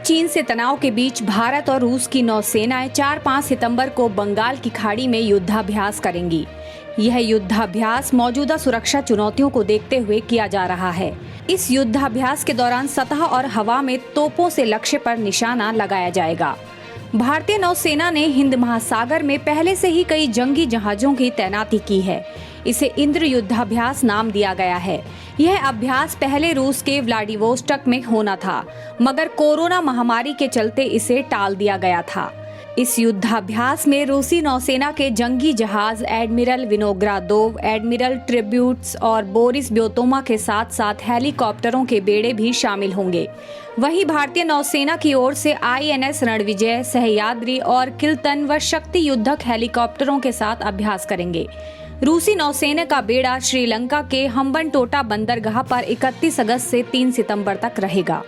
चीन से तनाव के बीच भारत और रूस की नौसेनाएं 4-5 सितंबर को बंगाल की खाड़ी में युद्धाभ्यास करेंगी। यह युद्धाभ्यास मौजूदा सुरक्षा चुनौतियों को देखते हुए किया जा रहा है। इस युद्धाभ्यास के दौरान सतह और हवा में तोपों से लक्ष्य पर निशाना लगाया जाएगा। भारतीय नौसेना ने हिंद महासागर में पहले से ही कई जंगी जहाजों की तैनाती की है। इसे इंद्र युद्धाभ्यास नाम दिया गया है। यह अभ्यास पहले रूस के व्लादिवोस्टॉक में होना था, मगर कोरोना महामारी के चलते इसे टाल दिया गया था। इस युद्धाभ्यास में रूसी नौसेना के जंगी जहाज एडमिरल विनोग्रादोव, एडमिरल ट्रिब्यूट्स और बोरिस ब्योतोमा के साथ साथ हेलीकॉप्टरों के बेड़े भी शामिल होंगे। वहीं भारतीय नौसेना की ओर से INS रणविजय, सह्याद्री और किल्तन व शक्ति युद्धक हेलीकॉप्टरों के साथ अभ्यास करेंगे। रूसी नौसेना का बेड़ा श्रीलंका के हम्बनटोटा बंदरगाह पर 31 अगस्त से 3 सितंबर तक रहेगा।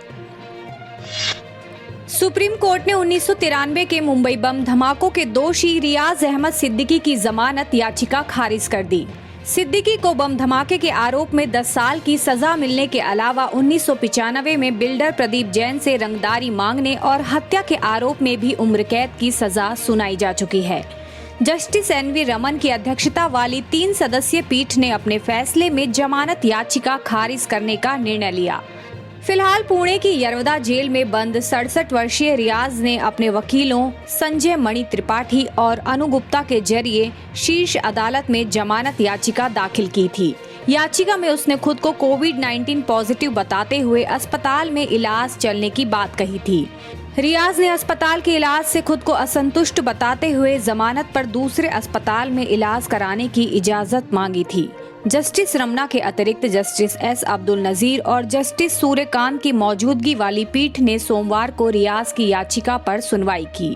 सुप्रीम कोर्ट ने 1993 के मुंबई बम धमाकों के दोषी रियाज अहमद सिद्दीकी की जमानत याचिका खारिज कर दी। सिद्दीकी को बम धमाके के आरोप में 10 साल की सजा मिलने के अलावा 1995 में बिल्डर प्रदीप जैन से रंगदारी मांगने और हत्या के आरोप में भी उम्र कैद की सजा सुनाई जा चुकी है। जस्टिस NV रमन की अध्यक्षता वाली 3 सदस्यीय पीठ ने अपने फैसले में जमानत याचिका खारिज करने का निर्णय लिया। फिलहाल पुणे की यरवदा जेल में बंद 67 वर्षीय रियाज ने अपने वकीलों संजय मणि त्रिपाठी और अनु गुप्ता के जरिए शीर्ष अदालत में जमानत याचिका दाखिल की थी। याचिका में उसने खुद को कोविड-19 पॉजिटिव बताते हुए अस्पताल में इलाज चलने की बात कही थी। रियाज ने अस्पताल के इलाज से खुद को असंतुष्ट बताते हुए जमानत पर दूसरे अस्पताल में इलाज कराने की इजाजत मांगी थी। जस्टिस रमना के अतिरिक्त जस्टिस S अब्दुल नजीर और जस्टिस सूर्यकांत की मौजूदगी वाली पीठ ने सोमवार को रियाज की याचिका पर सुनवाई की।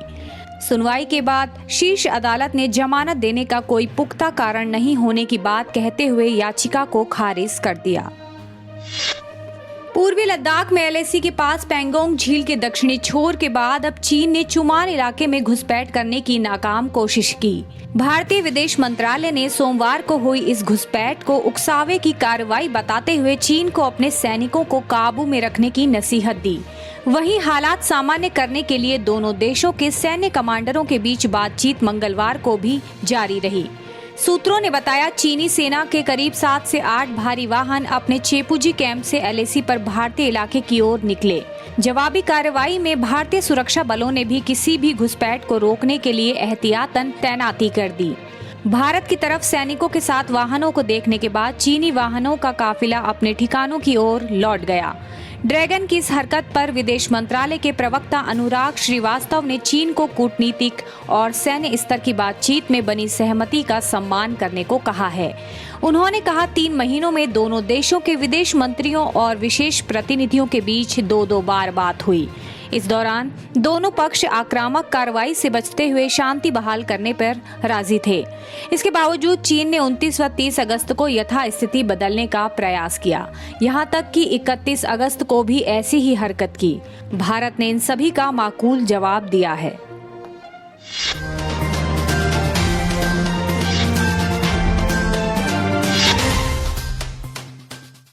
सुनवाई के बाद शीर्ष अदालत ने जमानत देने का कोई पुख्ता कारण नहीं होने की बात कहते हुए याचिका को खारिज कर दिया। पूर्वी लद्दाख में LAC के पास पैंगोंग झील के दक्षिणी छोर के बाद अब चीन ने चुमान इलाके में घुसपैठ करने की नाकाम कोशिश की। भारतीय विदेश मंत्रालय ने सोमवार को हुई इस घुसपैठ को उकसावे की कार्रवाई बताते हुए चीन को अपने सैनिकों को काबू में रखने की नसीहत दी। वहीं हालात सामान्य करने के लिए दोनों देशों के सैन्य कमांडरों के बीच बातचीत मंगलवार को भी जारी रही। सूत्रों ने बताया चीनी सेना के करीब 7 से 8 भारी वाहन अपने चेपुजी कैंप से LAC पर भारतीय इलाके की ओर निकले। जवाबी कार्रवाई में भारतीय सुरक्षा बलों ने भी किसी भी घुसपैठ को रोकने के लिए एहतियातन तैनाती कर दी। भारत की तरफ सैनिकों के साथ वाहनों को देखने के बाद चीनी वाहनों का काफिला अपने ठिकानों की ओर लौट गया। ड्रैगन की इस हरकत पर विदेश मंत्रालय के प्रवक्ता अनुराग श्रीवास्तव ने चीन को कूटनीतिक और सैन्य स्तर की बातचीत में बनी सहमति का सम्मान करने को कहा है। उन्होंने कहा 3 महीनों में दोनों देशों के विदेश मंत्रियों और विशेष प्रतिनिधियों के बीच 2-2 बार बात हुई। इस दौरान दोनों पक्ष आक्रामक कार्रवाई से बचते हुए शांति बहाल करने पर राजी थे। इसके बावजूद चीन ने 29 व 30 अगस्त को यथास्थिति बदलने का प्रयास किया। यहां तक कि 31 अगस्त को भी ऐसी ही हरकत की। भारत ने इन सभी का माकूल जवाब दिया है।